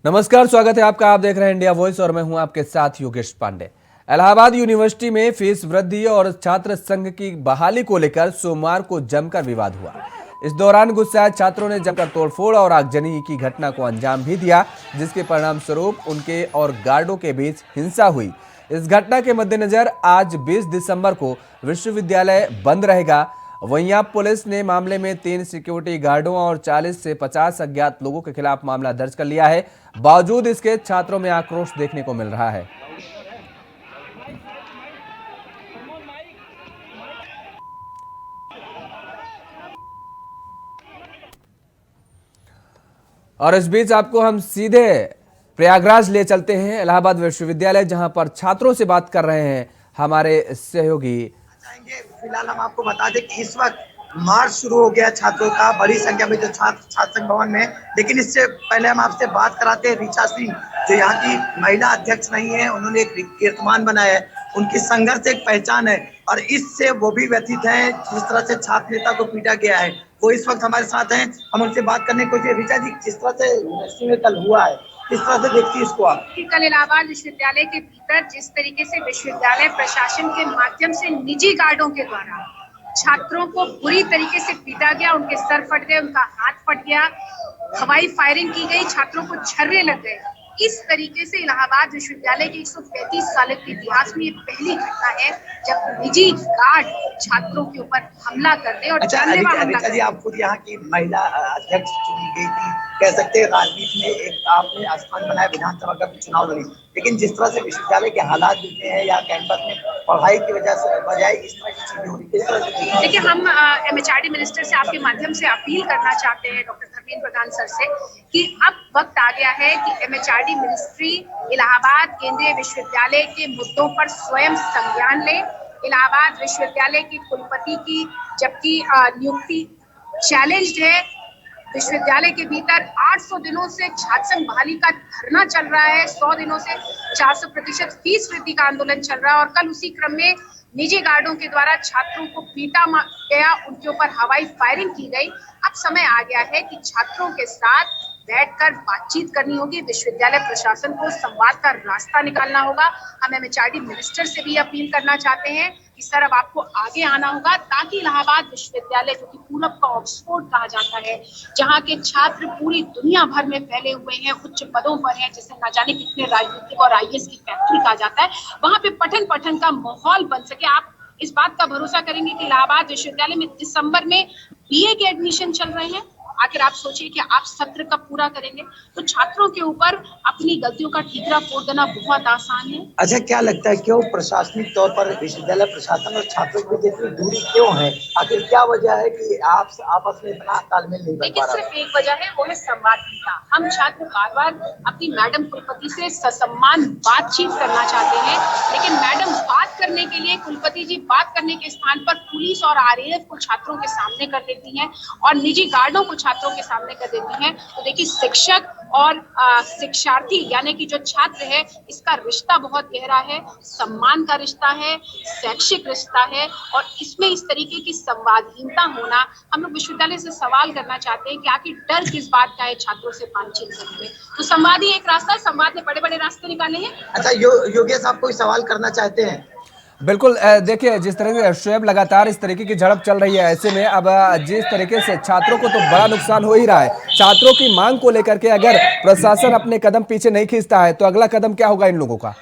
नमस्कार, स्वागत है आपका। आप देख रहे हैं इंडिया वॉइस और मैं हूं आपके साथ योगेश पांडे। इलाहाबाद यूनिवर्सिटी में फीस वृद्धि और छात्र संघ की बहाली को लेकर सोमवार को जमकर विवाद हुआ। इस दौरान गुस्साए छात्रों ने जमकर तोड़फोड़ और आगजनी की घटना को अंजाम भी दिया, जिसके परिणाम स्वरूप उनके और गार्डों के बीच हिंसा हुई। इस घटना के मद्देनजर आज 20 दिसंबर को विश्वविद्यालय बंद रहेगा। वहीं अब पुलिस ने मामले में 3 सिक्योरिटी गार्डों और 40 से 50 अज्ञात लोगों के खिलाफ मामला दर्ज कर लिया है। बावजूद इसके छात्रों में आक्रोश देखने को मिल रहा है। और इस बीच आपको हम सीधे प्रयागराज ले चलते हैं, इलाहाबाद विश्वविद्यालय, जहां पर छात्रों से बात कर रहे हैं हमारे सहयोगी। फिलहाल हम आपको बता दें कि इस वक्त मार्च शुरू हो गया छात्रों का, बड़ी संख्या में जो छात्र संघ भवन में। लेकिन इससे पहले हम आपसे बात कराते हैं ऋचा सिंह, जो यहाँ की महिला अध्यक्ष नहीं है। उन्होंने एक कीर्तिमान बनाया है, उनकी संघर्ष एक पहचान है और इससे वो भी व्यथित है जिस तरह से छात्र नेता को पीटा गया है। वो इस वक्त हमारे साथ हैं, हम उनसे बात करने की कोशिश। ऋचा जी, जिस तरह से यूनिवर्सिटी में कल हुआ है, किस तरह से देखती है इसको आप? कल इलाहाबाद विश्वविद्यालय के भीतर जिस तरीके से विश्वविद्यालय प्रशासन के माध्यम से निजी गार्डों के द्वारा छात्रों को बुरी तरीके से पीटा गया, उनके सर फट गए, उनका हाथ फट गया, हवाई फायरिंग की गई, छात्रों को छर्रे लग गए। इस तरीके से इलाहाबाद विश्वविद्यालय के 135 साल के इतिहास में ये पहली घटना है जब निजी गार्ड छात्रों के ऊपर हमला करते और जानलेवा हमला करते। आप खुद यहाँ की महिला अध्यक्ष चुनी गई थी, कह सकते हैं राजनीति में एक आपने स्थान बनाया, विधानसभा का चुनाव लड़ी। लेकिन जिस तरह से विश्वविद्यालय के हालात दिखते हैं या कैंपस में पढ़ाई की वजह से बजाय इस तरह की चीजें हो रही है। देखिए, हम एमएचआरडी मिनिस्टर से आपके माध्यम से अपील करना चाहते हैं, डॉक्टर धर्मेंद्र प्रधान सर से, कि अब वक्त आ गया है कि एमएचआरडी मिनिस्ट्री इलाहाबाद केंद्रीय विश्वविद्यालय के मुद्दों पर स्वयं संज्ञान ले। इलाहाबाद विश्वविद्यालय के कुलपति की जबकि नियुक्ति चैलेंज्ड है। विश्वविद्यालय के भीतर 800 दिनों से छात्र संघ बहाली का धरना चल रहा है, 100 दिनों से 400% फीस वृद्धि का आंदोलन चल रहा है और कल उसी क्रम में निजी गार्डों के द्वारा छात्रों को पीटा गया, उनके ऊपर हवाई फायरिंग की गई। अब समय आ गया है कि छात्रों के साथ बैठकर बातचीत करनी होगी, विश्वविद्यालय प्रशासन को संवाद का रास्ता निकालना होगा। हम एमएचआरडी मिनिस्टर से भी अपील करना चाहते हैं कि सर, अब आपको आगे आना होगा ताकि इलाहाबाद विश्वविद्यालय, जो कि पूरब का ऑक्सफोर्ड कहा जाता है, जहां के छात्र पूरी दुनिया भर में फैले हुए हैं, उच्च पदों पर हैं, जिसे न जाने कितने राजनीतिक और आईएएस की फैक्ट्री कहा जाता है, वहां पे पठन पाठन का माहौल बन सके। आप इस बात का भरोसा करेंगे कि इलाहाबाद विश्वविद्यालय में दिसंबर में बीए के एडमिशन चल रहे हैं। आखिर आप सोचिए कि आप सत्र कब पूरा करेंगे? तो छात्रों के ऊपर अपनी गलतियों का ठीकरा फोड़ देना बहुत आसान है। अच्छा, क्या लगता है क्यों प्रशासनिक तौर पर विश्वविद्यालय प्रशासन और छात्रों के बीच इतनी दूरी क्यों है? आखिर क्या वजह है कि आप आपस में इतना तालमेल नहीं बन पा रहा? सिर्फ एक वजह है, वो है संवादहीनता। हम छात्र बार बार अपनी मैडम कुलपति से ससम्मान बातचीत करना चाहते हैं, लेकिन मैडम बात करने के लिए, कुलपति जी बात करने के स्थान पर पुलिस और आरएएफ को छात्रों के सामने कर देती हैं और निजी गार्डों को छात्रों के सामने कर देती हैं। तो देखिए, शिक्षक और शिक्षार्थी यानी कि जो छात्र है, इसका रिश्ता बहुत गहरा है, सम्मान का रिश्ता है, शैक्षिक रिश्ता है और इसमें इस तरीके की संवादहीनता होना, हम लोग विश्वविद्यालय से सवाल करना चाहते हैं कि आखिर डर किस बात का है छात्रों से बातचीत करने में। तो संवाद ही एक रास्ता है, संवाद ने बड़े बड़े रास्ते निकाले हैं। अच्छा, योगेश, आप कोई सवाल करना चाहते हैं? बिल्कुल, देखिए, जिस तरह से शोएब लगातार इस तरीके की झड़प चल रही है, ऐसे में अब जिस तरीके से छात्रों को तो बड़ा नुकसान हो ही रहा है, छात्रों की मांग को लेकर के अगर प्रशासन अपने कदम पीछे नहीं खींचता है तो अगला कदम क्या होगा इन लोगों का?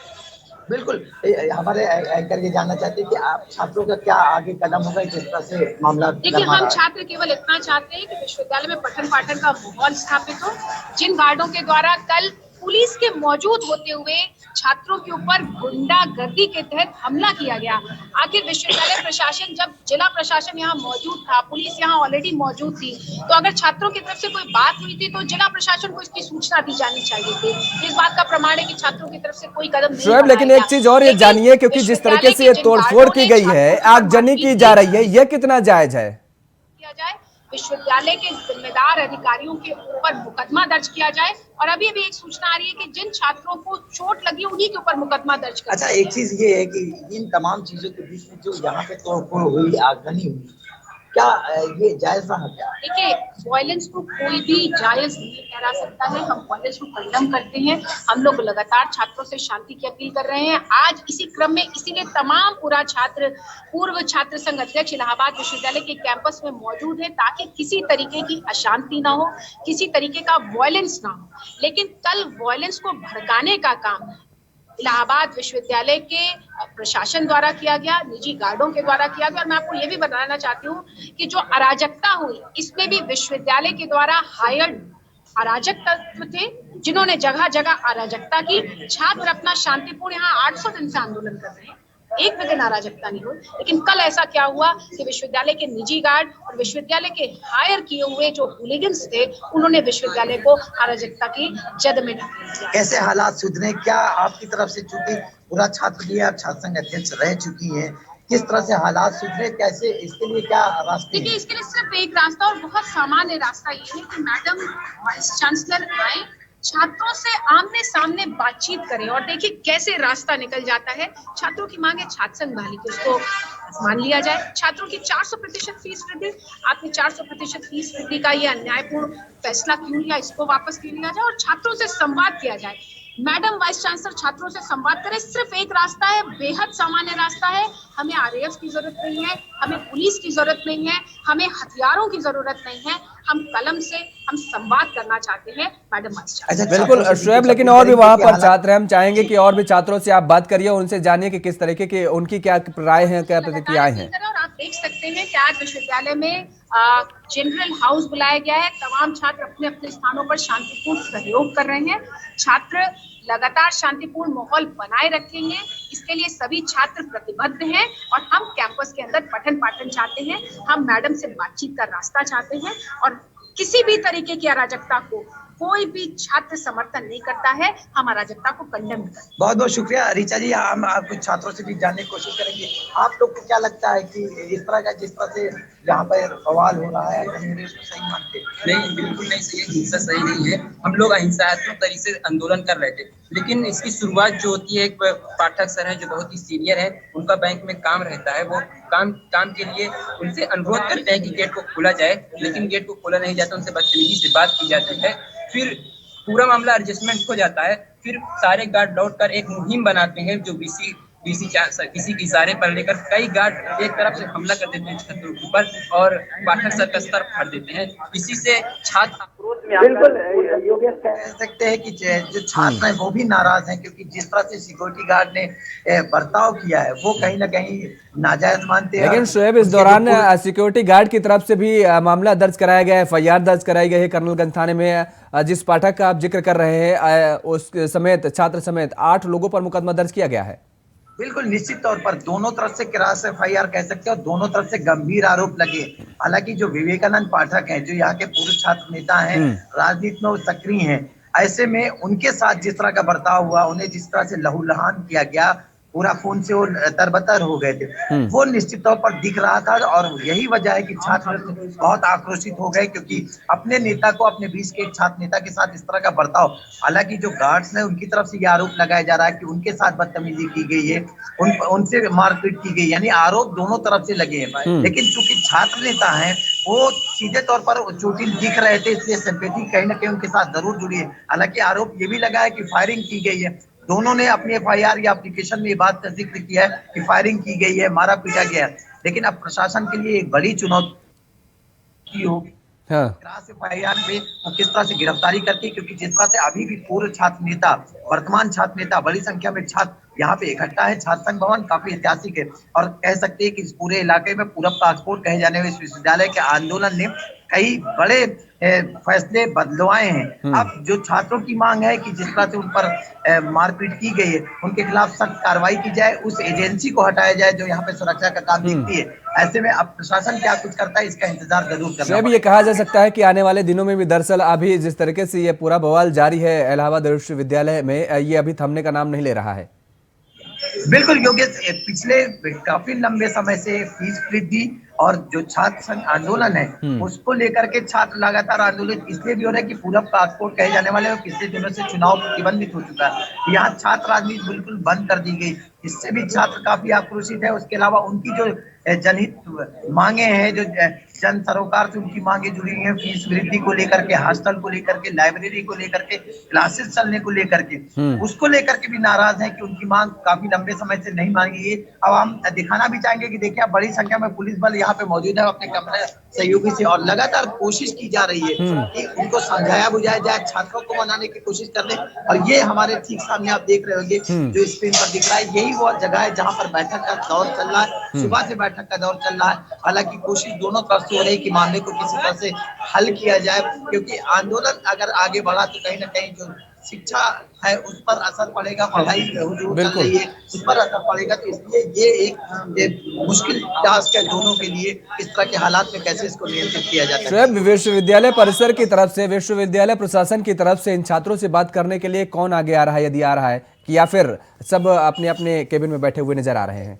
बिल्कुल, हमारे एंकर ये जानना चाहते हैं कि आप छात्रों का क्या आगे कदम होगा जिस तरह से मामला? देखिए, हम छात्र केवल इतना चाहते हैं कि विश्वविद्यालय में पठन पाठन का माहौल स्थापित हो। जिन गार्डों के द्वारा कल पुलिस के मौजूद होते हुए छात्रों के ऊपर गुंडागर्दी के तहत हमला किया गया, आखिर विश्वविद्यालय प्रशासन, जब जिला प्रशासन यहाँ मौजूद था, पुलिस यहाँ ऑलरेडी मौजूद थी, तो अगर छात्रों की तरफ से कोई बात हुई थी तो जिला प्रशासन को इसकी सूचना दी जानी चाहिए थी। इस बात का प्रमाण है कि छात्रों की तरफ से कोई कदम नहीं शोएब, लेकिन एक चीज और ये जानिए, क्योंकि जिस तरीके से ये तोड़फोड़ की गई है, आगजनी की जा रही है, ये कितना जायज है? किया जाए, विश्वविद्यालय के जिम्मेदार अधिकारियों के ऊपर मुकदमा दर्ज किया जाए और अभी एक सूचना आ रही है कि जिन छात्रों को चोट लगी उन्हीं के ऊपर मुकदमा दर्ज कर। अच्छा, एक चीज ये है कि इन तमाम चीजों के बीच में जो यहाँ पे तोड़फोड़ हुई, आगजनी हुई, क्या ये जायज रहा क्या? देखिए, वायलेंस को कोई भी जायज नहीं ठहरा सकता है। हम वायलेंस को कंडम करते हैं। हम लोग लगातार छात्रों से शांति की अपील कर रहे हैं। आज इसी क्रम में इसीलिए तमाम पूर्व छात्र संघ अध्यक्ष इलाहाबाद विश्वविद्यालय के कैंपस में मौजूद है, ताकि किसी तरीके की अशांति ना हो, किसी तरीके का वायलेंस ना हो। लेकिन कल वायलेंस को भड़काने का काम इलाहाबाद विश्वविद्यालय के प्रशासन द्वारा किया गया, निजी गार्डों के द्वारा किया गया। और मैं आपको ये भी बताना चाहती हूँ कि जो अराजकता हुई, इसमें भी विश्वविद्यालय के द्वारा हायर्ड अराजक तत्व थे, जिन्होंने जगह जगह अराजकता की। छात्र अपना शांतिपूर्ण यहाँ 800 दिन से आंदोलन कर रहे हैं, एक भी दिन अराजकता नहीं हुई। लेकिन कल ऐसा क्या हुआ कि विश्वविद्यालय के निजी गार्ड और विश्वविद्यालय के हायर किए हुए जो हुलिगन्स थे, उन्होंने विश्वविद्यालय को अराजकता की जद में ढकेल दिया। कैसे हालात सुधरे? क्या आपकी तरफ से, चूंकि पूरा छात्र भी आप छात्र संघ अध्यक्ष रह चुकी हैं, किस तरह से हालात सुधरे? कैसे, इसके लिए क्या रास्ते? देखिए, इसके लिए सिर्फ एक रास्ता और बहुत सामान्य रास्ता ये है कि मैडम वाइस चांसलर आए, छात्रों से आमने सामने बातचीत करें और देखिए कैसे रास्ता निकल जाता है। छात्रों की मांग है छात्र संघ बहाली की, उसको मान लिया जाए। छात्रों की 400% फीस वृद्धि, आपने 400% फीस वृद्धि का ये अन्यायपूर्ण फैसला क्यों लिया, इसको वापस ले लिया जाए और छात्रों से संवाद किया जाए। मैडम वाइस चांसलर छात्रों से संवाद करें। सिर्फ एक रास्ता है, बेहद सामान्य रास्ता है। हमें आरएएफ की जरूरत नहीं है, हमें पुलिस की जरूरत नहीं है, हमें हथियारों की जरूरत नहीं है। हम कलम से हम संवाद करना चाहते हैं मैडम वाइस चांसलर। बिल्कुल शोएब, लेकिन और भी वहां पर छात्र हैं, हम चाहेंगे कि और भी छात्रों से आप बात करिए, उनसे जानिए कि किस तरीके की उनकी क्या राय है, क्या प्रतिक्रियाएं हैं। और आप देख सकते हैं कि आज विश्वविद्यालय में जनरल हाउस बुलाया गया है। तमाम छात्र अपने अपने स्थानों पर शांतिपूर्ण सहयोग कर रहे हैं। छात्र लगातार शांतिपूर्ण माहौल बनाए रखेंगे, इसके लिए सभी छात्र प्रतिबद्ध हैं और हम कैंपस के अंदर पठन पाठन चाहते हैं। हम मैडम से बातचीत का रास्ता चाहते हैं और किसी भी तरीके की अराजकता को कोई भी छात्र समर्थन नहीं करता है। हम अराजकता को कंडेम करते हैं। बहुत बहुत शुक्रिया ऋचा जी। हम कुछ छात्रों से भी जानने की कोशिश करेंगे। आप लोग को क्या लगता है कि इस तरह का, जिस तरह से यहाँ पर बवाल हो रहा है, इसको सही मानते हैं? नहीं, बिल्कुल नहीं सही है। हिंसा सही नहीं है। हम लोग अहिंसात्मक तरीके से आंदोलन कर रहे थे, लेकिन इसकी शुरुआत जो होती है, एक पाठक सर है जो बहुत ही सीनियर है, उनका बैंक में काम रहता है, वो काम के लिए उनसे अनुरोध करते हैं कि गेट को खोला जाए, लेकिन गेट को खोला नहीं जाता। उनसे बदतमीजी से बात की जाती है, फिर पूरा मामला एडजस्टमेंट हो जाता है। फिर सारे गार्ड लौटकर एक मुहिम बनाते हैं जो बीसी के इशारे पर लेकर कई गार्ड एक तरफ से हमला कर देते हैं छात्रों के ऊपर और पाठक सर का सर फाड़ देते हैं। इसी से छात्र बिल्कुल योगेश कह सकते हैं कि जो छात्र हैं वो भी नाराज हैं, क्योंकि जिस तरह से सिक्योरिटी गार्ड ने बर्ताव किया है वो कहीं ना कहीं नाजायज मानते हैं। लेकिन शोएब, इस दौरान सिक्योरिटी गार्ड की तरफ से भी मामला दर्ज कराया गया है, एफआईआर दर्ज कराई गई है कर्नलगंज थाने में। जिस पाठक का आप जिक्र कर रहे हैं, उस समेत छात्र समेत 8 लोगों पर मुकदमा दर्ज किया गया है। बिल्कुल निश्चित तौर पर दोनों तरफ से क्रॉस एफआईआर कह सकते हैं और दोनों तरफ से गंभीर आरोप लगे। हालांकि जो विवेकानंद पाठक हैं, जो यहाँ के पूर्व छात्र नेता हैं, राजनीति में वो सक्रिय हैं, ऐसे में उनके साथ जिस तरह का बर्ताव हुआ, उन्हें जिस तरह से लहूलुहान किया गया, पूरा खून से वो तरबतर हो गए थे, वो निश्चित तौर पर दिख रहा था। और यही वजह है कि छात्र बहुत आक्रोशित हो गए, क्योंकि अपने नेता को, अपने बीच के एक छात्र नेता के साथ इस तरह का बर्ताव, हालांकि जो गार्ड्स हैं उनकी तरफ से ये आरोप लगाया जा रहा है कि उनके साथ बदतमीजी की गई है, उनसे मारपीट की गई, यानी आरोप दोनों तरफ से लगे हैं। लेकिन चूंकि छात्र नेता हैं वो सीधे तौर पर चोटिल दिख रहे थे, इसलिए सिंपैथी कहीं ना कहीं उनके साथ जरूर जुड़ी है। हालांकि आरोप ये भी लगा है कि फायरिंग की गई है। दोनों ने अपनी एफआईआर या एप्लीकेशन में ये बात का जिक्र किया है कि फायरिंग की गई है, मारा पीटा गया है। लेकिन अब प्रशासन के लिए एक बड़ी चुनौती होगी एफआईआर में वो किस तरह से गिरफ्तारी करती है, क्योंकि जिस तरह से अभी भी पूर्व छात्र नेता, वर्तमान छात्र नेता, बड़ी संख्या में छात्र यहाँ पे इकट्ठा है। छात्र संघ भवन काफी ऐतिहासिक है और कह सकते हैं कि इस पूरे इलाके में पूरब का एक्सपोर्ट कहे जाने वाले विश्वविद्यालय के आंदोलन ने कई बड़े फैसले बदलवाए हैं। अब जो छात्रों की मांग है कि जिस तरह से उन पर मारपीट की गई है, उनके खिलाफ सख्त कार्रवाई की जाए, उस एजेंसी को हटाया जाए जो यहाँ पे सुरक्षा का काम देखती है। ऐसे में अब प्रशासन क्या कुछ करता है, इसका इंतजार जरूर करना है। ये कहा जा सकता है कि आने वाले दिनों में भी, दरअसल अभी जिस तरीके से ये पूरा बवाल जारी है इलाहाबाद विश्वविद्यालय में, ये अभी थमने का नाम नहीं ले रहा है। बिल्कुल योगेश, पिछले काफी लंबे समय से फीस वृद्धि और जो छात्र संघ आंदोलन है उसको लेकर के छात्र लगातार आंदोलित इसलिए भी हो रहा है कि पूरब का एक्सपोर्ट कहे जाने वाले पिछले दिनों से चुनाव प्रतिबंधित हो चुका है। यहाँ छात्र राजनीति बिल्कुल बंद कर दी गई, इससे भी छात्र काफी आक्रोशित है। उसके अलावा उनकी जो जनहित मांगे हैं, जो जन सरोकार से उनकी मांगे जुड़ी हुई हैं, फीस वृद्धि को लेकर के, हॉस्टल को लेकर के, लाइब्रेरी को लेकर के, क्लासेस चलने को लेकर के, उसको लेकर के भी नाराज हैं कि उनकी मांग काफी लंबे समय से नहीं मांगी है। अब हम दिखाना भी चाहेंगे कि देखिए बड़ी संख्या में पुलिस बल यहाँ पे मौजूद है अपने कैमरे सहयोगी से, और लगातार कोशिश की जा रही है कि उनको समझाया बुझाया जाए, छात्रों को मनाने की कोशिश कर ले। और ये हमारे ठीक सामने आप देख रहे होंगे जो स्क्रीन पर दिख रहा है, यही वो जगह है जहाँ पर बैठक का दौर चल रहा है, सुबह से बैठक का दौर चल रहा है। हालांकि कोशिश दोनों तरफ से हो रही है कि मामले को किसी तरह से हल किया जाए, क्योंकि आंदोलन अगर आगे बढ़ा तो कहीं ना कहीं जो शिक्षा है उस पर असर पड़ेगा, पढ़ाई जो चल रही है उस पर असर पड़ेगा। तो इसलिए ये एक मुश्किल टास्क है दोनों के लिए, इस तरह के हालात में कैसे इसको नियंत्रित किया जाता है। शोएब, विश्वविद्यालय परिसर की तरफ से, विश्वविद्यालय प्रशासन की तरफ से इन छात्रों से बात करने के लिए कौन आगे आ रहा है, यदि आ रहा है, कि या फिर सब अपने अपने केबिन में बैठे हुए नजर आ रहे हैं?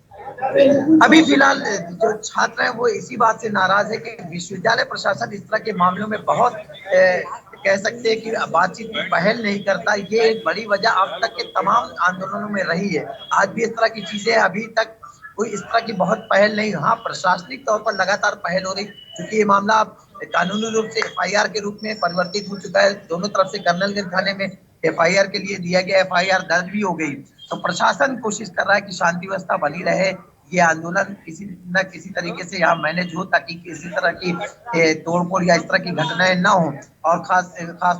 अभी फिलहाल जो छात्र हैं वो इसी बात से नाराज है कि विश्वविद्यालय प्रशासन इस तरह के मामलों में बहुत कह सकते हैं कि बातचीत में पहल नहीं करता। ये एक बड़ी वजह अब तक के तमाम आंदोलनों में रही है। आज भी इस तरह की चीजें, अभी तक कोई इस तरह की बहुत पहल नहीं। हाँ, प्रशासनिक तौर पर लगातार पहल हो रही, क्योंकि ये मामला अब कानूनी रूप से FIR के रूप में परिवर्तित हो चुका है। दोनों तरफ से कर्नलगंज थाने में FIR के लिए दिया गया, FIR दर्ज भी हो गई। तो प्रशासन कोशिश कर रहा है कि शांति व्यवस्था बनी रहे, ये आंदोलन किसी न किसी तरीके से यहाँ मैनेज हो, ताकि किसी तरह की तोड़फोड़ या इस तरह की घटनाएं न हो। और खास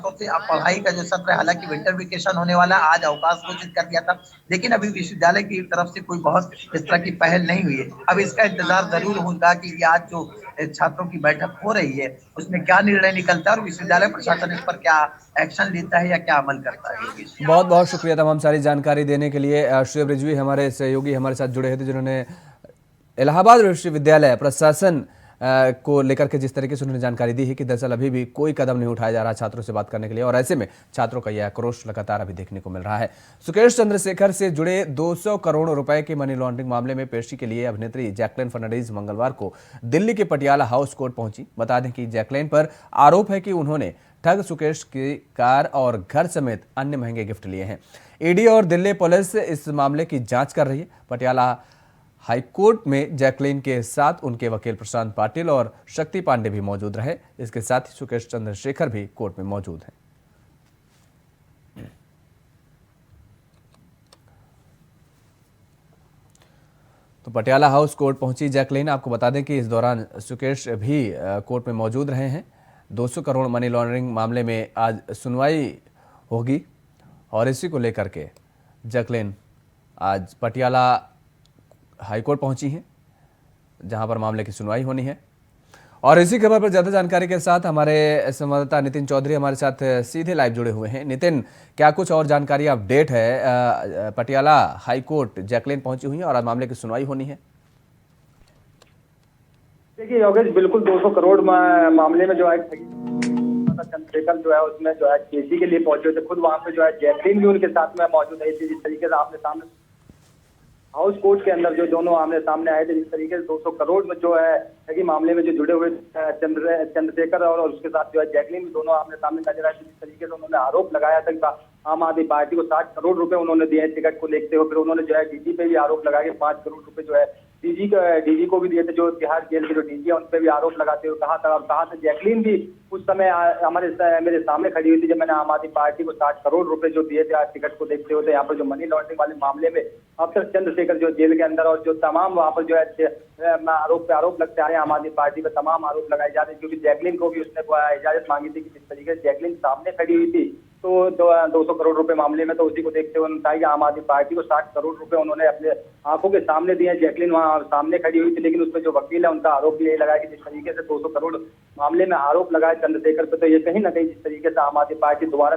तौर से अब पढ़ाई का जो सत्र है, हालांकि विंटर वेकेशन होने वाला है, आज अवकाश घोषित कर दिया था, लेकिन अभी विश्वविद्यालय की तरफ से कोई बहुत इस तरह की पहल नहीं हुई है। अब इसका इंतजार जरूर होगा कि आज जो छात्रों की बैठक हो रही है उसमें क्या निर्णय निकलता है और विश्वविद्यालय प्रशासन इस पर क्या एक्शन लेता है या क्या अमल करता है। बहुत बहुत शुक्रिया तमाम सारी जानकारी देने के लिए। शोएब रिजवी हमारे सहयोगी हमारे साथ जुड़े थे, जिन्होंने इलाहाबाद विश्वविद्यालय प्रशासन को लेकर के जिस तरीके से उन्होंने जानकारी दी है कि दरअसल अभी भी कोई कदम नहीं उठाया जा रहा छात्रों से बात करने के लिए, और ऐसे में छात्रों का यह आक्रोश लगातार अभी देखने को मिल रहा है। सुकेश चंद्रशेखर से जुड़े 200 करोड़ रुपए के मनी लॉन्ड्रिंग मामले में पेशी के लिए अभिनेत्री जैकलीन फर्नांडीज मंगलवार को दिल्ली के पटियाला हाउस कोर्ट पहुंची। बता दें कि जैकलीन पर आरोप है कि उन्होंने ठग सुकेश की कार और घर समेत अन्य महंगे गिफ्ट लिए हैं। ईडी और दिल्ली पुलिस इस मामले की जांच कर रही है। पटियाला हाईकोर्ट में जैकलीन के साथ उनके वकील प्रशांत पाटिल और शक्ति पांडे भी मौजूद रहे। इसके साथ ही सुकेश चंद्रशेखर भी कोर्ट में मौजूद हैं। तो पटियाला हाउस कोर्ट पहुंची जैकलीन। आपको बता दें कि इस दौरान सुकेश भी कोर्ट में मौजूद रहे हैं। 200 करोड़ मनी लॉन्ड्रिंग मामले में आज सुनवाई होगी और इसी को लेकर के जैकलीन आज पटियाला हाईकोर्ट पहुंची हैं, जहां पर मामले की सुनवाई होनी है। और इसी खबर पर ज्यादा जानकारी के साथ हमारे संवाददाता नितिन चौधरी हमारे साथ सीधे लाइव जुड़े हुए हैं। नितिन, क्या कुछ और जानकारी अपडेट है? पटियाला हाईकोर्ट जैकलीन पहुंची हुई है और आज मामले की सुनवाई होनी है। देखिए योगेश, बिल्कुल 200 करोड़ मामले में जो है चंद्रशेखर जो है उसमें जो है केसी के लिए पहुंचे थे। खुद वहां पे जो है जैकलीन भी उनके साथ में मौजूद है। जिस तरीके से आपने सामने हाउस कोर्ट के अंदर जो दोनों आमने सामने आए थे, जिस तरीके से 200 करोड़ में जो है कि मामले में जो जुड़े हुए चंद्रशेखर और उसके साथ जो है जैकलीन भी दोनों आमने सामने नजर आए। जिस तरीके से उन्होंने आरोप लगाया था कि आम आदमी पार्टी को 60 करोड़ रुपए उन्होंने दिए टिकट को देखते हुए। फिर उन्होंने जो है डीजी पे भी आरोप लगाया कि 5 करोड़ रुपए जो है डीजी को भी दिए थे। जो तिहाड़ जेल के जो डीजी है उन पर भी आरोप लगाते हुए कहा था। और कहा था जैकलीन भी उस समय मेरे सामने खड़ी हुई थी जब मैंने आम आदमी पार्टी को 60 करोड़ रुपए जो दिए थे आज टिकट को देखते हुए। यहाँ पर जो मनी लॉन्ड्रिंग वाले मामले में अब तक चंद्रशेखर जो जेल के अंदर और जो तमाम वहां पर जो है आरोप पे आरोप लगते आ रहे हैं। आम आदमी पार्टी पे तमाम आरोप लगाए जा रहे हैं, क्योंकि जैकलीन को भी उसने इजाजत मांगी थी कि जिस तरीके से जैकलीन सामने खड़ी हुई थी तो 200 करोड़ रुपए मामले में, तो उसी को देखते हुए उन्होंने कहा कि आम आदमी पार्टी को 60 करोड़ रुपए उन्होंने अपने आंखों के सामने दिए। जैकलीन वहां सामने खड़ी हुई थी, लेकिन उसमें जो वकील है उनका आरोप यही लगाया कि जिस तरीके से 200 करोड़ मामले में आरोप लगाए चंद्रशेखर पे, तो ये कहीं ना कहीं जिस तरीके से आम आदमी पार्टी दोबारा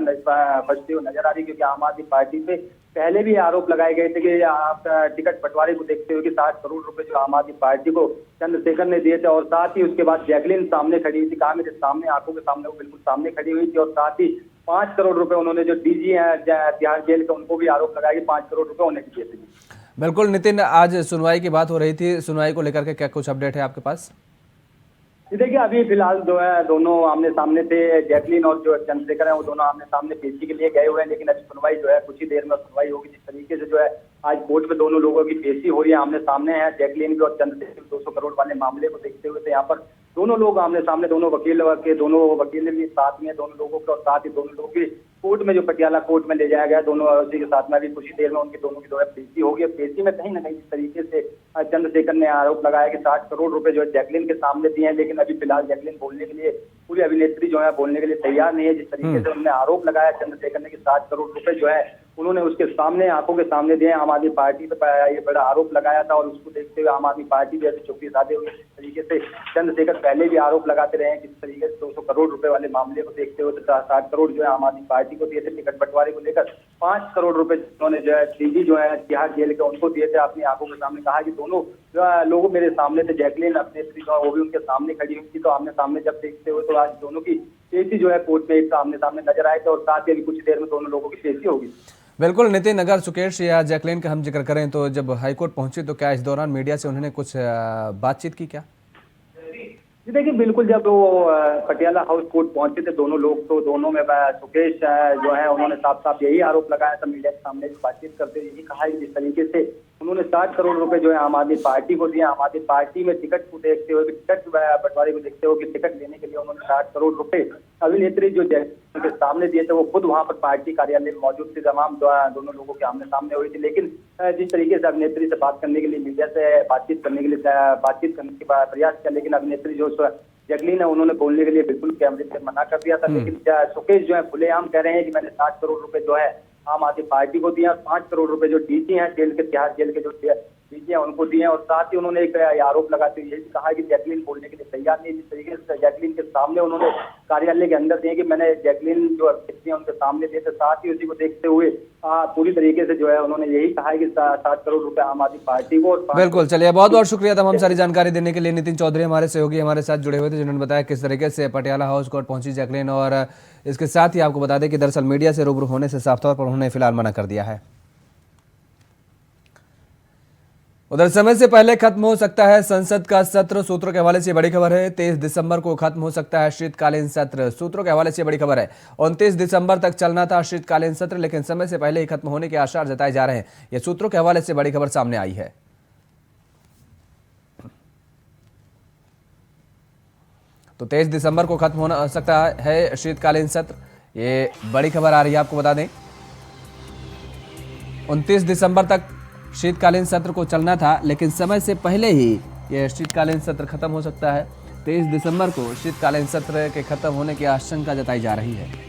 बचती हुई नजर आ रही है। क्योंकि आम आदमी पार्टी पे पहले भी आरोप लगाए गए थे कि आप टिकट बंटवारे को देखते हुए कि 60 करोड़ रुपए जो आम आदमी पार्टी को चंद्रशेखर ने दिए थे। और साथ ही उसके बाद जैकलीन सामने खड़ी हुई थी, कहा मेरे सामने आंखों के सामने वो बिल्कुल सामने खड़ी हुई थी। और साथ ही 5 करोड़ रुपए उन्होंने जो डीजी है तिहाड़ जेल के उनको भी आरोप लगाया कि 5 करोड़ रुपए उन्हें दिए थे। बिल्कुल नितिन, आज सुनवाई की बात हो रही थी, सुनवाई को लेकर के क्या कुछ अपडेट है आपके पास? देखिए अभी फिलहाल जो है दोनों आमने सामने थे। जैकलीन और जो चंद्रशेखर है वो दोनों आमने सामने पेशी के लिए गए हुए हैं, लेकिन अभी सुनवाई जो है कुछ ही देर में सुनवाई होगी। जिस तरीके से जो है आज कोर्ट में दोनों लोगों की पेशी हो रही है, आमने सामने है। जैकलीन के और चंद्रशेखर 200 करोड़ वाले मामले को देखते हुए यहाँ पर दोनों लोग आमने सामने, दोनों वकील भी साथ में, दोनों लोगों के और साथ ही दोनों लोगों की कोर्ट में, जो पटियाला कोर्ट में ले जाया गया, दोनों उसी के साथ में अभी कुछ ही देर में उनकी दोनों की जो है पेशी होगी। पेशी में कहीं ना कहीं इस तरीके से चंद्रशेखर ने आरोप लगाया कि 60 करोड़ रुपए जो है जैकलीन के सामने दिए हैं, लेकिन अभी फिलहाल जैकलीन बोलने के लिए, पूरी अभिनेत्री जो है बोलने के लिए तैयार नहीं है। जिस तरीके से उन्होंने आरोप लगाया चंद्रशेखर ने कि 60 करोड़ रुपए जो है उन्होंने उसके सामने, आंखों के सामने दिए। आम आदमी पार्टी पर ये बड़ा आरोप लगाया था और उसको देखते हुए आम आदमी पार्टी भी ऐसे चुप्पी साधे हुए। जिस तरीके से चंद्रशेखर पहले भी आरोप लगाते रहे हैं, किस तरीके से 200 करोड़ रुपए वाले मामले को देखते हुए 60 करोड़ जो है आम आदमी पार्टी को दिए थे। टिकट बंटवारे को लेकर 5 करोड़ रुपए उन्होंने जो है डीजी जो है तिहाड़ जेल के उनको दिए थे। अपनी आंखों के सामने कहा कि दोनों लोग मेरे सामने थे, जैकलीन अभिनेत्री जो वो भी उनके सामने खड़ी हुई थी। तो आमने सामने जब देखते हुए तो आज दोनों की पेशी जो है कोर्ट में एक आमने सामने नजर आए थे और साथ ही अभी कुछ देर में दोनों लोगों की पेशी होगी। बिल्कुल नितिन, अगर सुकेश या जैकलीन का हम जिक्र करें तो जब हाईकोर्ट पहुंचे तो क्या इस दौरान मीडिया से उन्होंने कुछ बातचीत की क्या? जी देखिए, बिल्कुल जब वो पटियाला हाउस कोर्ट पहुंचे थे दोनों लोग, तो दोनों में सुकेश जो है उन्होंने साफ साफ यही आरोप लगाया था मीडिया के सामने बातचीत करते हुए, यही कहा कि जिस तरीके से उन्होंने 60 करोड़ रुपए जो है आम आदमी पार्टी को दिया, आम आदमी पार्टी में टिकट को देखते हुए, टिकट बंटवारे को देखते हुए कि टिकट लेने के लिए उन्होंने 60 करोड़ रुपए अभिनेत्री जो के सामने दिए थे, वो खुद वहां पर पार्टी कार्यालय में मौजूद थे। तमाम दोनों लोगों के आमने सामने हुई थी। लेकिन जिस तरीके से अभिनेत्री से बात करने के लिए, मीडिया से बातचीत करने के प्रयास किया, लेकिन अभिनेत्री जो जैकलीन है उन्होंने बोलने के लिए बिल्कुल कैमरे से मना कर दिया था। लेकिन सुकेश जो है खुलेआम कह रहे हैं कि मैंने 60 करोड़ रुपए जो है आम आदमी पार्टी को दिया, 5 करोड़ रुपए जो डीजी हैं जेल के, तिहाड़ जेल के जो डीजी हैं उनको दिए। और साथ ही उन्होंने एक आरोप लगाते हुए ये भी कहा कि जैकलीन बोलने के लिए तैयार नहीं। जिस तरीके से जैकलीन के सामने उन्होंने कार्यालय के अंदर दिए कि मैंने जैकलीन जो अभिनेत्री उनके सामने दिए थे, साथ ही उसी को देखते हुए पूरी तरीके से जो है उन्होंने यही कहा है कि 60 करोड़ रुपए आम आदमी पार्टी को। और बिल्कुल, चलिए बहुत बहुत शुक्रिया तमाम सारी जानकारी देने के लिए। नितिन चौधरी हमारे सहयोगी हमारे साथ जुड़े हुए थे, जिन्होंने बताया किस तरीके से पटियाला हाउस कोर्ट पहुंची जैकलीन। और इसके साथ ही आपको बता दें कि दरअसल मीडिया से रूबरू होने से साफ तौर पर उन्होंने फिलहाल मना कर दिया है। उधर समय से पहले खत्म हो सकता है संसद का सत्र, सूत्रों के हवाले से बड़ी खबर है। 23 दिसंबर को खत्म हो सकता है शीतकालीन सत्र, सूत्रों के हवाले से बड़ी खबर है। 29 दिसंबर तक चलना था शीतकालीन सत्र, लेकिन समय से पहले ही खत्म होने के आसार जताए जा रहे हैं। यह सूत्रों के हवाले से बड़ी खबर सामने आई है। तो 23 दिसंबर को खत्म होना सकता है शीतकालीन सत्र, ये बड़ी खबर आ रही है। आपको बता दें 29 दिसंबर तक शीतकालीन सत्र को चलना था, लेकिन समय से पहले ही यह शीतकालीन सत्र खत्म हो सकता है। 23 दिसंबर को शीतकालीन सत्र के खत्म होने की आशंका जताई जा रही है।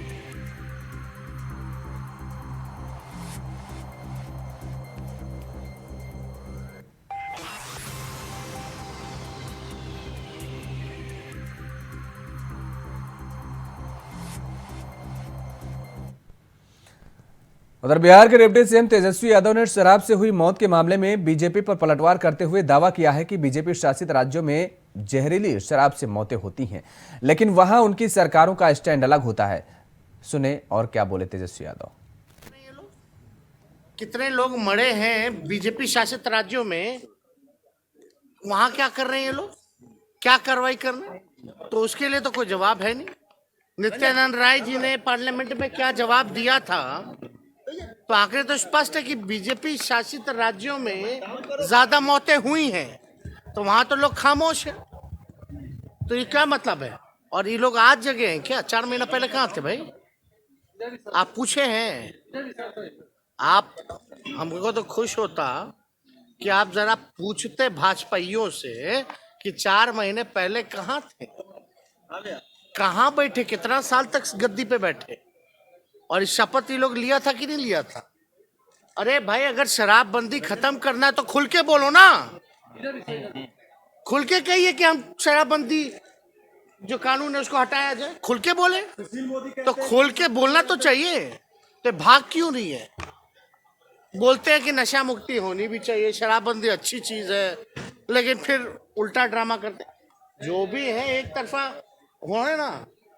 उधर बिहार के डिप्टी सीएम तेजस्वी यादव ने शराब से हुई मौत के मामले में बीजेपी पर पलटवार करते हुए दावा किया है कि बीजेपी शासित राज्यों में जहरीली शराब से मौतें होती हैं, लेकिन वहां उनकी सरकारों का स्टैंड अलग होता है। सुने और क्या बोले तेजस्वी यादव। कितने लोग मरे हैं बीजेपी शासित राज्यों में, वहां क्या कर रहे हैं ये लोग, क्या कार्रवाई कर रहे हैं? तो उसके लिए तो कोई जवाब है नहीं। नित्यानंद राय जी ने पार्लियामेंट में क्या जवाब दिया था, तो आखिर तो स्पष्ट है कि बीजेपी शासित राज्यों में ज्यादा मौतें हुई हैं, तो वहां तो लोग खामोश हैं। तो ये क्या मतलब है? और ये लोग आज जगह हैं क्या? 4 महीना पहले कहाँ थे भाई? आप पूछे हैं? आप, हमको तो खुश होता कि आप जरा पूछते भाजपाइयों से कि 4 महीने पहले कहाँ थे, कहाँ बैठे, कितना साल तक गद्दी पे बैठे, और इस शपथ ये लोग लिया था कि नहीं लिया था? अरे भाई, अगर शराबबंदी खत्म करना है तो खुल के बोलो ना, खुल के कहिए कि हम शराबबंदी जो कानून है उसको हटाया जाए, खुल के बोले। तो खुल के बोलना तो चाहिए, तो भाग क्यों नहीं है? बोलते हैं कि नशा मुक्ति होनी भी चाहिए, शराबबंदी अच्छी चीज है, लेकिन फिर उल्टा ड्रामा करते। जो भी है एक तरफा होने ना,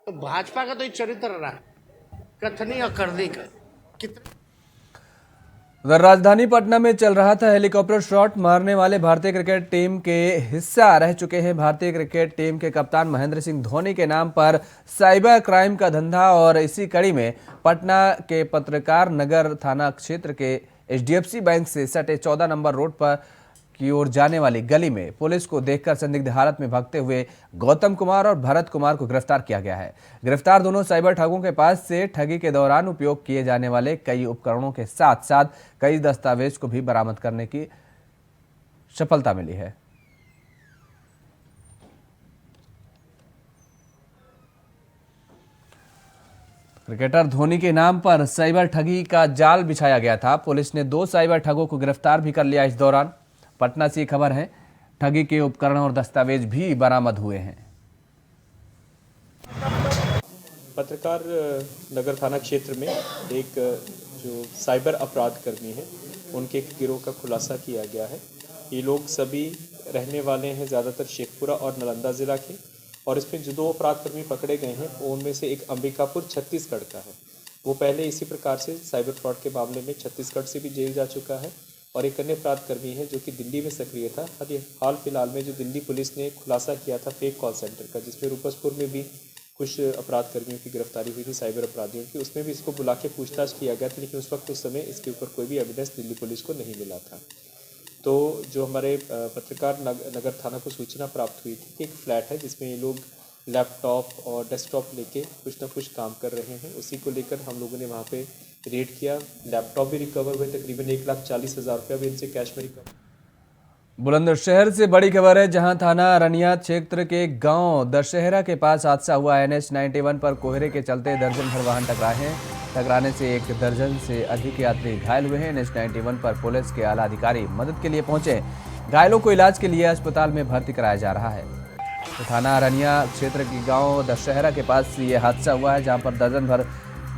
तो भाजपा का तो एक चरित्र रहा है, कथनी और करनी का। उधर राजधानी पटना में चल रहा था हेलीकॉप्टर शॉट मारने वाले भारतीय क्रिकेट टीम के हिस्सा रह चुके हैं भारतीय क्रिकेट टीम के कप्तान महेंद्र सिंह धोनी के नाम पर साइबर क्राइम का धंधा। और इसी कड़ी में पटना के पत्रकार नगर थाना क्षेत्र के HDFC बैंक से सटे 14 नंबर रोड पर की ओर जाने वाली गली में पुलिस को देखकर संदिग्ध हालत में भागते हुए गौतम कुमार और भरत कुमार को गिरफ्तार किया गया है। गिरफ्तार दोनों साइबर ठगों के पास से ठगी के दौरान उपयोग किए जाने वाले कई उपकरणों के साथ साथ कई दस्तावेज को भी बरामद करने की सफलता मिली है। क्रिकेटर धोनी के नाम पर साइबर ठगी का जाल बिछाया गया था। पुलिस ने 2 साइबर ठगों को गिरफ्तार भी कर लिया। इस दौरान पटना से खबर है, ठगी के उपकरण और दस्तावेज भी बरामद हुए हैं। पत्रकार नगर थाना क्षेत्र में एक जो साइबर अपराध कर्मी है उनके एक गिरोह का खुलासा किया गया है। ये लोग सभी रहने वाले हैं ज़्यादातर शेखपुरा और नालंदा ज़िला के, और इसमें जो 2 अपराधकर्मी पकड़े गए हैं उनमें से एक अंबिकापुर छत्तीसगढ़ का है। वो पहले इसी प्रकार से साइबर फ्रॉड के मामले में छत्तीसगढ़ से भी जेल जा चुका है, और एक अन्य अपराधकर्मी है जो कि दिल्ली में सक्रिय था। हाल फिलहाल में जो दिल्ली पुलिस ने खुलासा किया था फेक कॉल सेंटर का, जिसमें रूपसपुर में भी कुछ अपराधकर्मियों की गिरफ्तारी हुई थी साइबर अपराधियों की, उसमें भी इसको बुला के पूछताछ किया गया था, लेकिन उस वक्त उस समय इसके ऊपर कोई भी एविडेंस दिल्ली पुलिस को नहीं मिला था। तो जो हमारे पत्रकार नगर थाना को सूचना प्राप्त हुई थी कि एक फ्लैट है जिसमें ये लोग लैपटॉप और डेस्कटॉप लेके कुछ ना कुछ काम कर रहे हैं, उसी को लेकर हम लोगों ने वहाँ पे रेड किया। लैपटॉप भी रिकवर हुए, तकरीबन 1,40,000 रुपया भी इनसे कैश में रिकवर। बुलंदशहर से बड़ी खबर है, जहां थाना अरनिया क्षेत्र के गांव दशहरा के पास हादसा हुआ। NH 91 पर कोहरे के चलते दर्जन भर वाहन टकराए हैं। टकराने से 1 दर्जन से अधिक यात्री घायल हुए हैं। NH 91 पर पुलिस के आला अधिकारी मदद के लिए पहुंचे। घायलों को इलाज के लिए अस्पताल में भर्ती कराया जा रहा है। तो थाना अरनिया क्षेत्र के गांव दशहरा के पास ये हादसा हुआ है, जहां पर दर्जन भर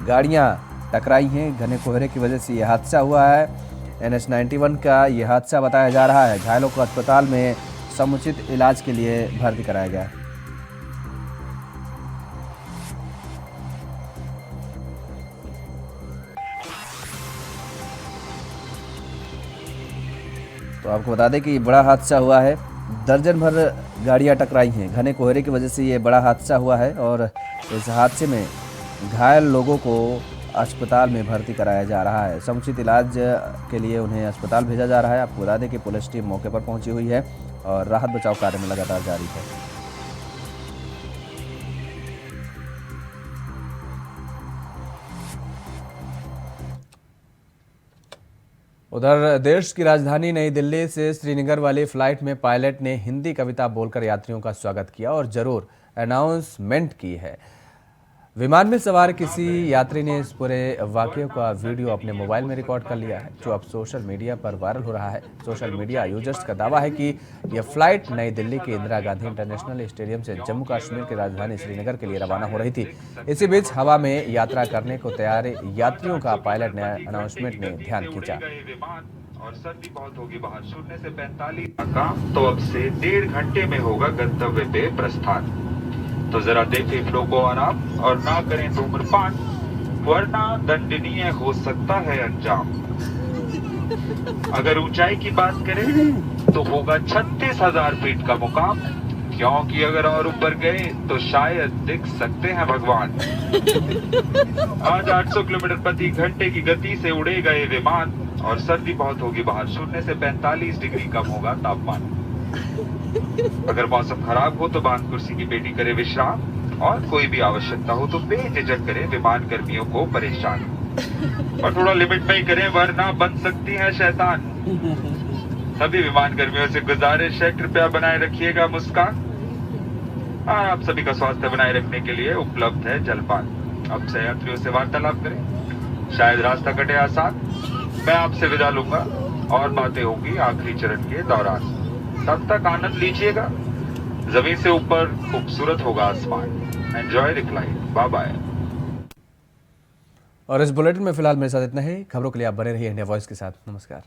गाड़ियां टकराई हैं। घने कोहरे की वजह से ये हादसा हुआ है। NH 91 का ये हादसा बताया जा रहा है। घायलों को अस्पताल में समुचित इलाज के लिए भर्ती कराया गया है। तो आपको बता दें कि बड़ा हादसा हुआ है, दर्जन भर गाड़ियां टकराई हैं। घने कोहरे की वजह से ये बड़ा हादसा हुआ है, और इस हादसे में घायल लोगों को अस्पताल में भर्ती कराया जा रहा है। समुचित इलाज के लिए उन्हें अस्पताल भेजा जा रहा है। आपको बता दें कि पुलिस टीम मौके पर पहुंची हुई है और राहत बचाव कार्य में लगातार जारी है। उधर देश की राजधानी नई दिल्ली से श्रीनगर वाली फ्लाइट में पायलट ने हिंदी कविता बोलकर यात्रियों का स्वागत किया और जरूर अनाउंसमेंट की है। विमान में सवार किसी यात्री ने इस पूरे वाकये का वीडियो अपने मोबाइल में रिकॉर्ड कर लिया है, जो अब सोशल मीडिया पर वायरल हो रहा है। सोशल मीडिया यूजर्स का दावा है कि यह फ्लाइट नई दिल्ली के इंदिरा गांधी इंटरनेशनल स्टेडियम से जम्मू कश्मीर की राजधानी श्रीनगर के लिए रवाना हो रही थी। इसी बीच हवा में यात्रा करने को तैयार यात्रियों का पायलट ने अनाउंसमेंट में ध्यान खींचा। और सर्दी बहुत होगी बाहर, 0 से 45 का, तो अब से 1.5 घंटे में होगा गंतव्य पे प्रस्थान। तो जरा देखें फ्लो को आराम और ना करें धूम्रपान, वरना दंडनीय हो सकता है अंजाम। अगर ऊंचाई की बात करें तो होगा 36,000 फीट का मुकाम, क्योंकि अगर और ऊपर गए तो शायद दिख सकते हैं भगवान। आज 800 किलोमीटर प्रति घंटे की गति से उड़ेगा ये विमान, और सर्दी बहुत होगी बाहर, 0 से 45 डिग्री कम होगा तापमान। अगर मौसम खराब हो तो बांध कुर्सी की पेटी करे विश्राम, और कोई भी आवश्यकता हो तो बेझिझक करें विमान कर्मियों को परेशान। और थोड़ा लिमिट में ही करें, वरना बन सकती है शैतान। सभी विमान कर्मियों से गुजारिश है, कृपया बनाए रखिएगा मुस्कान। आप सभी का स्वास्थ्य बनाए रखने के लिए उपलब्ध है जलपान। अब से यात्रियों से वार्तालाप करें, शायद रास्ता कटे आसान। मैं आपसे विदा लूंगा और बातें होंगी आखिरी चरण के दौरान। तब तक आनंद लीजिएगा, जमीन से ऊपर खूबसूरत होगा आसमान। Enjoy the flight, bye bye. और इस बुलेटिन में फिलहाल मेरे साथ इतना ही। खबरों के लिए आप बने रहिए इंडिया वॉइस के साथ। नमस्कार।